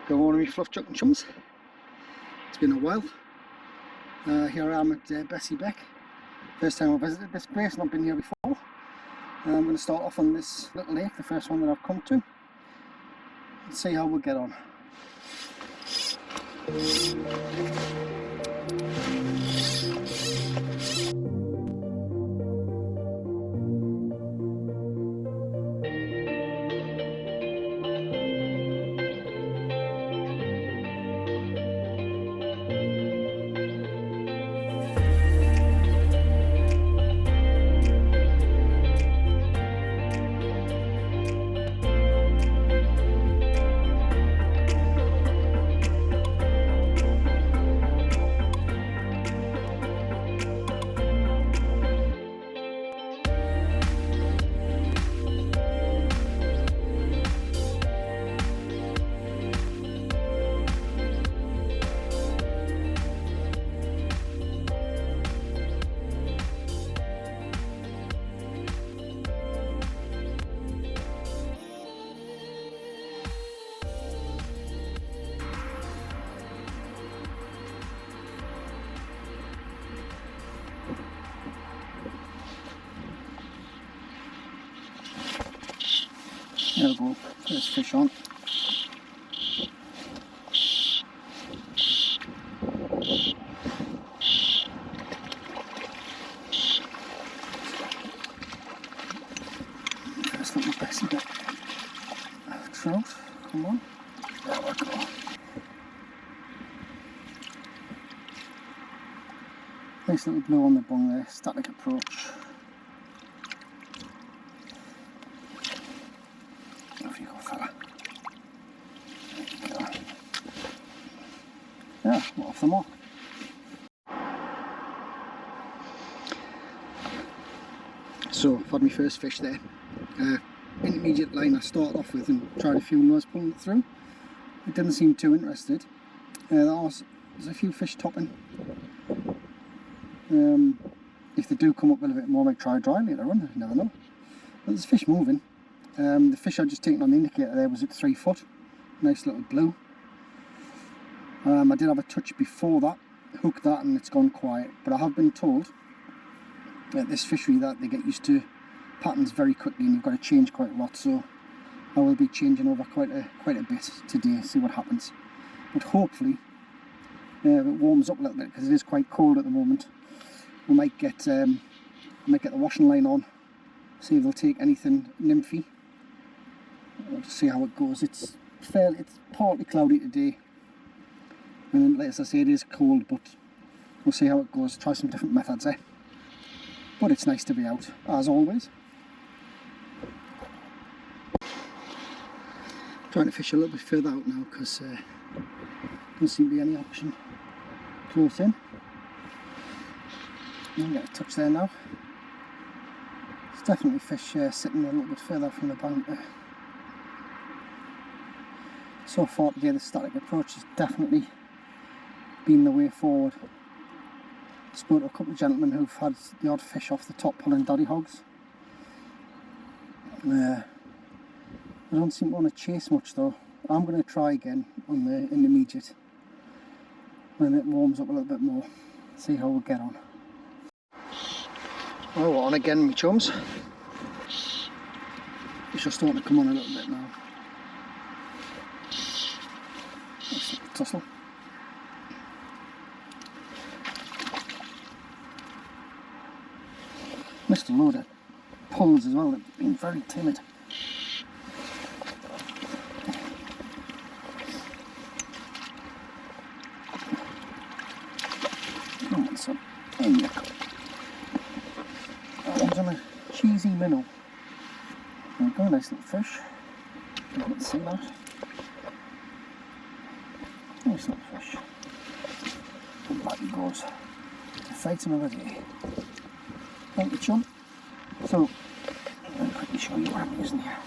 Good morning, me fluff chuck and chums. It's been a while. Here I am at Bessy Beck. First time I've visited this place, not been here before. I'm going to start off on this little lake, the first one that I've come to, and see how we get on. There we go, first fish on. First little Bessy Beck Trout, come on. There we go. Nice little blow on the bung there, static approach. Off you go, fella. There you go. Yeah, not off the mark. So I've had my first fish there. Intermediate line I started off with and tried a few and I was pulling it through. It didn't seem too interested. There's a few fish topping. If they do come up a little bit more, I might try dry later on, you never know. But there's fish moving. The fish I'd just taken on the indicator there was at 3 foot. Nice little blue. I did have a touch before that, hooked that and it's gone quiet. But I have been told at this fishery that they get used to patterns very quickly and you've got to change quite a lot. So I will be changing over quite a bit today, see what happens. But hopefully, if it warms up a little bit, because it is quite cold at the moment, we might get the washing line on, see if they'll take anything nymphy. We'll just see how it goes. It's partly cloudy today, and as I say, it is cold, but we'll see how it goes. Try some different methods, but it's nice to be out, as always. Trying to fish a little bit further out now because there doesn't seem to be any action close in. I'm get a touch there now. It's definitely fish sitting a little bit further from the bank there. So far today the static approach has definitely been the way forward. I spoke to a couple of gentlemen who've had the odd fish off the top pulling daddy hogs. I don't seem to want to chase much though. I'm going to try again on the intermediate when it warms up a little bit more. See how we get on. Well, we're on again, my chums. Fish are starting to come on a little bit now. Nice little tussle. Missed a load of pulls as well, they've been very timid. Come on, son. There you go. That one's on a cheesy minnow. There we go, nice little fish. You can see that. Nice little fish. And back he goes. To fight another day. Thank you, chum. So, let me quickly show you what I'm using here.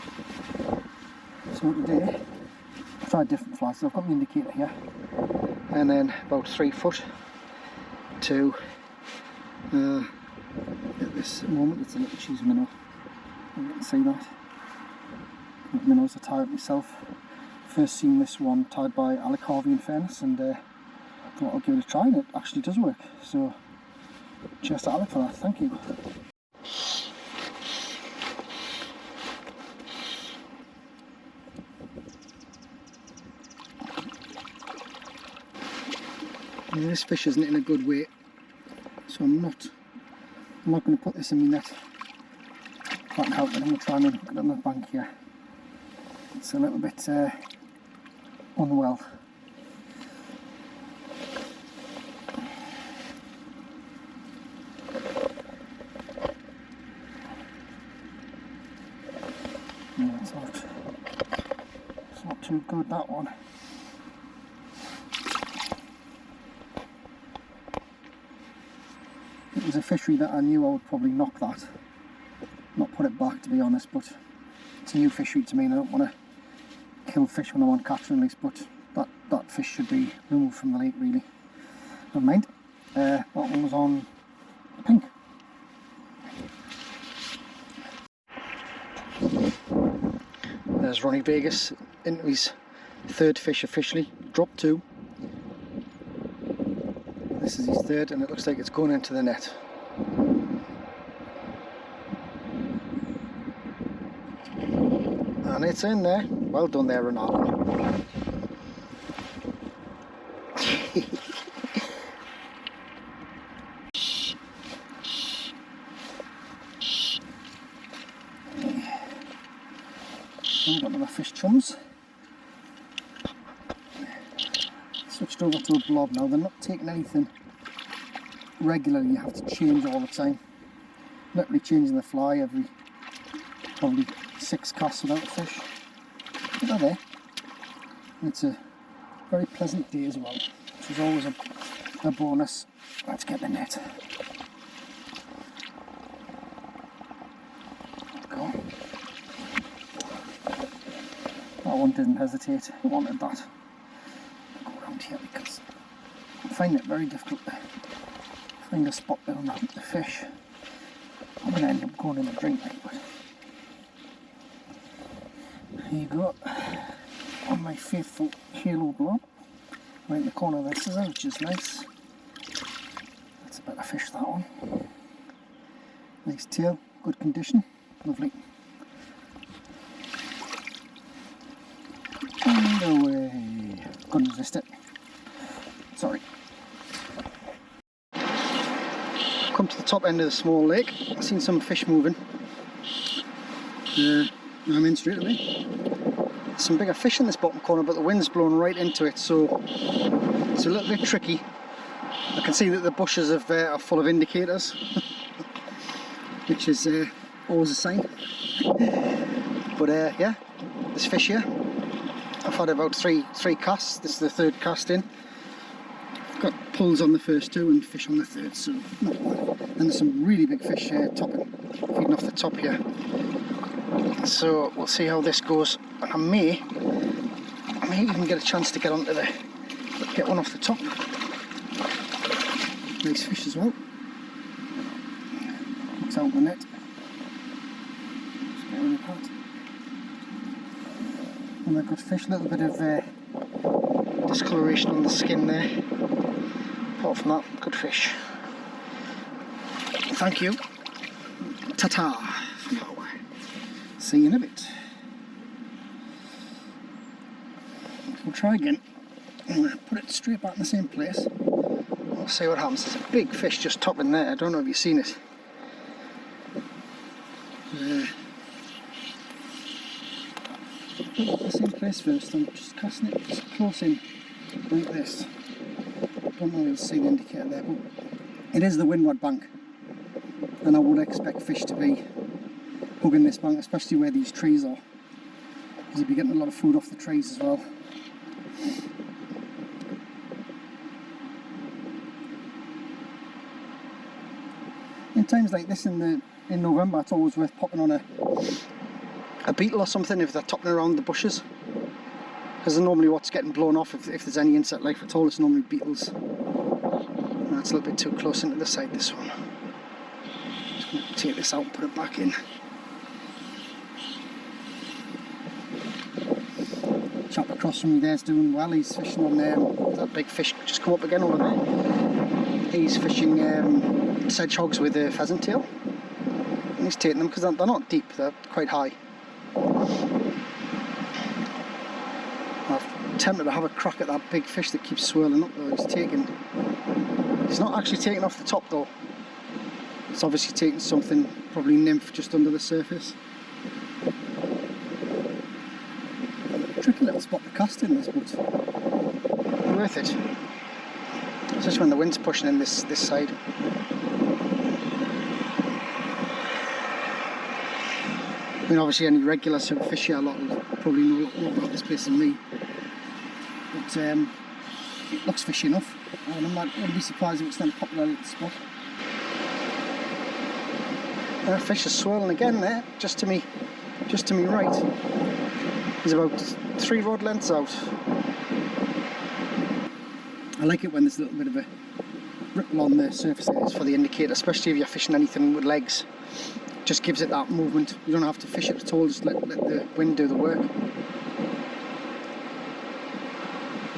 So today, I've tried different flies. So I've got my indicator here. And then about 3 foot to at this moment it's a little cheese minnow. You can see that. Minnows I tie up myself. first seen this one tied by Alec Harvey in fairness, and thought I'll give it a try, and it actually does work. So cheers to Alec for that, thank you. Now, this fish isn't in a good way, so I'm not going to put this in my net back out, but I'm going to try and get it on the bank here. It's a little bit unwell. No, it's not too good, that one. It was a fishery that I knew I would probably knock that, not put it back, to be honest, but it's a new fishery to me and I don't want to kill fish when I'm on catch and release, but that fish should be removed from the lake, really. Never mind. That one was on pink. There's Ronnie Vegas into his third fish officially, dropped 2. This is his third and it looks like it's going into the net. And it's in there. Well done there, Ronaldo. I've got another fish chums. Switched over to a blob now. They're not taking anything regularly, you have to change all the time. Literally changing the fly every probably 6 casts without a fish. But they're there. And it's a very pleasant day as well, which is always a bonus. Let's get the net. Go. That one didn't hesitate, I wanted that. I'll go around here because I find it very difficult to find a spot there on the fish. I'm going to end up going in a drink, but here you go, on my faithful halo blob, right in the corner of the scissor, which is nice. That's a better fish, that one. Nice tail, good condition, lovely. And away. Couldn't resist it. Sorry. Come to the top end of the small lake. I've seen some fish moving. I'm in straight away. There's some bigger fish in this bottom corner, but the wind's blowing right into it, so it's a little bit tricky. I can see that the bushes are full of indicators, which is always a sign. But yeah, there's fish here. I've had about three casts. This is the third cast in. I've got pulls on the first 2 and fish on the third, so not bad. And there's some really big fish feeding off the top here. So we'll see how this goes. And I may even get a chance to get onto get one off the top. Nice fish as well. Looks out the net. Just get rid of that. And a good fish, a little bit of discoloration on the skin there. Apart from that, good fish. Thank you. Ta-ta for now. See you in a bit. We'll try again. I'm going to put it straight back in the same place. We'll see what happens. There's a big fish just topping there. I don't know if you've seen it. Put it in the same place first. I'm just casting it just close in like this. Don't know if you'll see the indicator there, but it is the windward bank, and I would expect fish to be hugging this bank, especially where these trees are, because you'll be getting a lot of food off the trees as well. In times like this in November, it's always worth popping on a beetle or something if they're topping around the bushes, because they're normally what's getting blown off. If there's any insect life at all, it's normally beetles. That's a little bit too close into the side, this one. Just going to take this out and put it back in. Chap across from me there's doing well. He's fishing on that big fish just come up again over there. He's fishing sedge hogs with a pheasant tail. And he's taking them because they're not deep, they're quite high. I'm tempted to have a crack at that big fish that keeps swirling up though. He's not actually taking off the top though. It's obviously taking something, probably nymph, just under the surface. Tricky little spot to cast in this, but worth it. Especially when the wind's pushing in this side. I mean, obviously any regular sort of fish here lot will probably know a lot more about this place than me. But it looks fishy enough, and I wouldn't be surprised if it's not a popular little spot. That fish is swirling again there, just to me right. He's about 3 rod lengths out. I like it when there's a little bit of a ripple on the surface areas for the indicator, especially if you're fishing anything with legs. Just gives it that movement. You don't have to fish it at all, just let the wind do the work.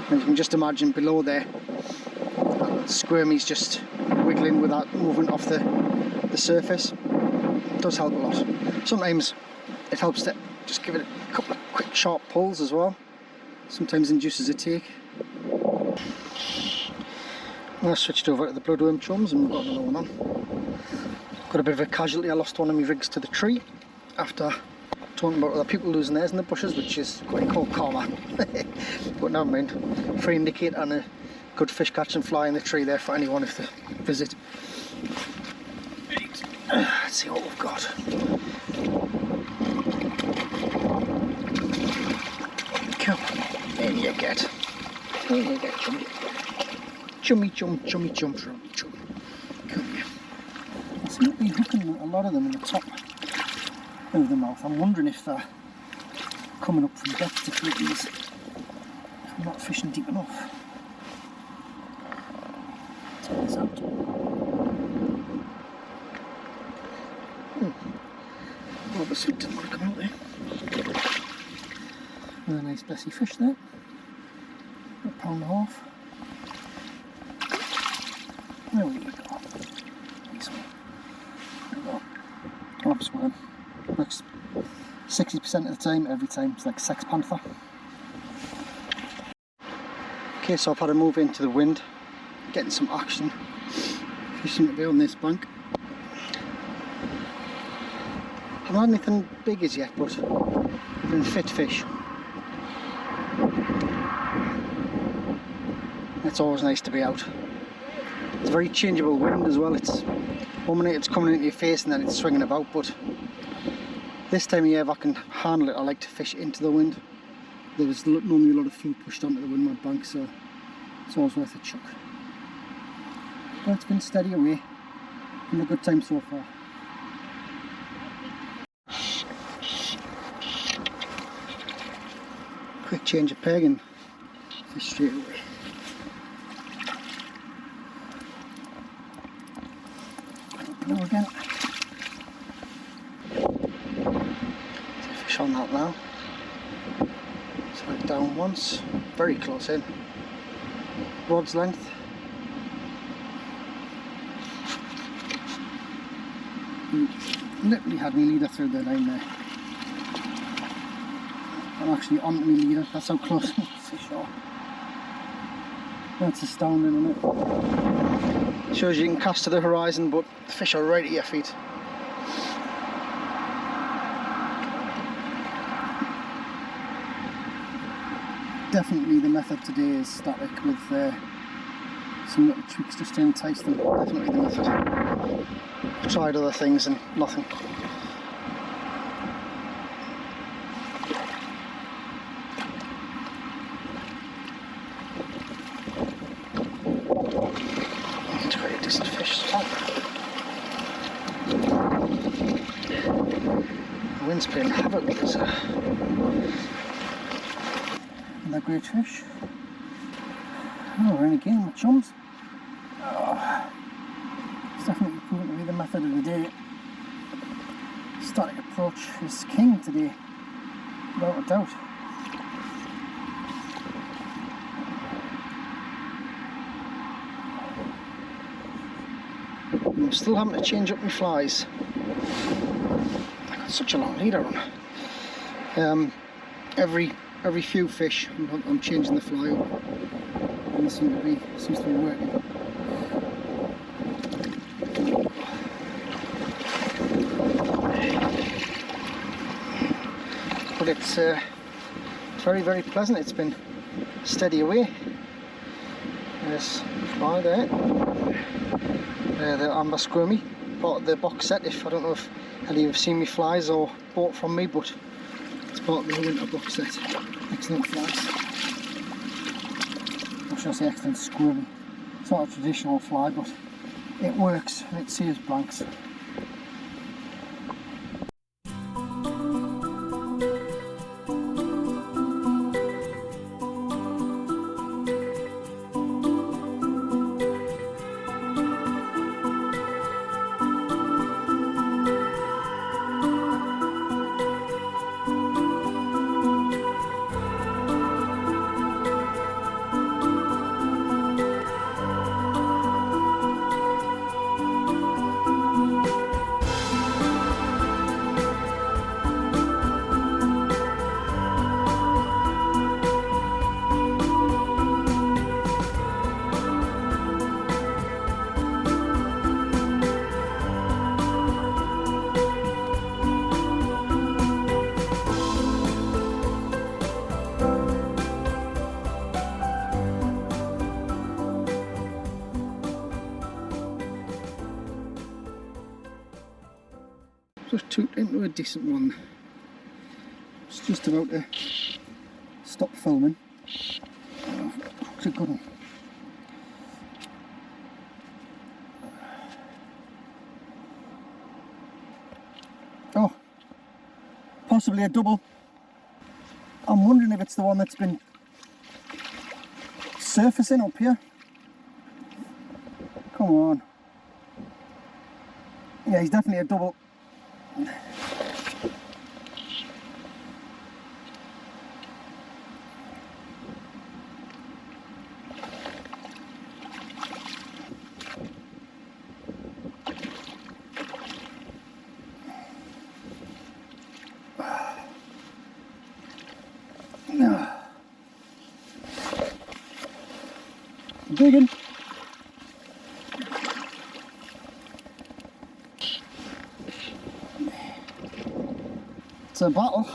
And you can just imagine below there, squirmy's just wiggling with that movement off the surface. It does help a lot. Sometimes it helps to just give it a couple of quick sharp pulls as well. Sometimes induces a take. I switched over to the bloodworm chums and we've got another one on. Got a bit of a casualty. I lost one of my rigs to the tree after talking about other people losing theirs in the bushes, which is what you call karma. But never mind. Free indicator and a good fish catch and fly in the tree there for anyone if they visit. Let's see what we've got. Come on, in you get. In you get, chummy. Chummy, chum, chummy, chum, chum, chum. Come here. I seem to be hooking a lot of them in the top of the mouth. I'm wondering if they're coming up from depth to feed these. I'm not fishing deep enough. Take this out. Oh, the sweet doesn't want to come out there. Another nice Bessy fish there. £1.5 pound. There we go. Nice one. There we go. Drops worm. Looks 60% of the time, every time. It's like Sex Panther. Okay, so I've had to move into the wind, getting some action. Fish seem to be on this bank. I haven't had anything big as yet, but been fit fish. It's always nice to be out. It's a very changeable wind as well. It's 1 minute it's coming into your face and then it's swinging about, but this time of year, if I can handle it, I like to fish into the wind. There's normally a lot of fuel pushed onto the windward bank, so it's always worth a chuck. But it's been steady away, and a good time so far. Quick change of peg and fish straight away. Go again. Fish on that now. Slide down once, very close in. Rod's length. Literally had me leader through the line there. I'm actually on me leader, that's how close the fish are. That's astounding, isn't it? Shows you can cast to the horizon, but the fish are right at your feet. Definitely the method today is static with some little tweaks just to entice them. Definitely the method. I've tried other things and nothing. It's quite a decent fish as well. The wind's playing havoc with us. Another great fish. Oh, we're in again with chums. Oh, it's definitely proven to be the method of the day. Static approach is king today, without a doubt. I'm still having to change up my flies. I've got such a long leader on. Every few fish I'm changing the fly up, and it seems to be working. But it's very, very pleasant. It's been steady away. There's fly there. The amber squirmy, part of the box set. If I don't know if any of you have seen me flies or bought from me, but it's part of the winter box set. Excellent flies. Or should I say excellent squirmy. It's not a traditional fly, but it works and it saves blanks. Just took into a decent one. It's just about to stop filming. It's a good one. Oh, possibly a double. I'm wondering if it's the one that's been surfacing up here. Come on. Yeah, he's definitely a double. Digging. It's a battle.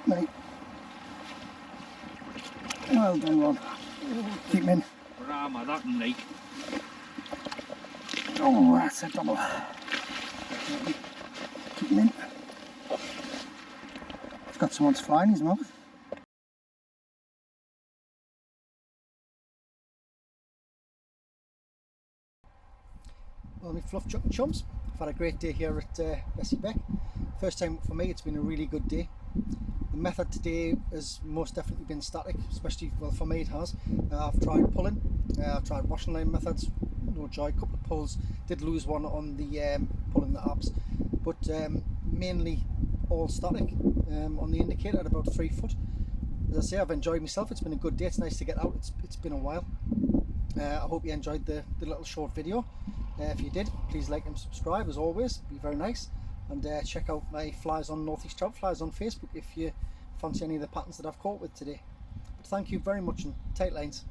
Right. Well done, Ron. Keep him in. That night. Oh, that's a double. Keep him in. He's got someone's fly in his mouth. Well, my fluff chuck and chums, I've had a great day here at Bessy Beck. First time for me, it's been a really good day. The method today has most definitely been static, especially, well, for me it has. I've tried pulling, I've tried washing line methods, no joy. A couple of pulls, did lose one on the pulling the abs, but mainly all static on the indicator at about 3 foot. As I say, I've enjoyed myself. It's been a good day. It's nice to get out. It's been a while. I hope you enjoyed the little short video. If you did, please like and subscribe as always, be very nice, and check out my Flies on Northeast Trout Flies on Facebook if you fancy any of the patterns that I've caught with today. But thank you very much, and tight lines.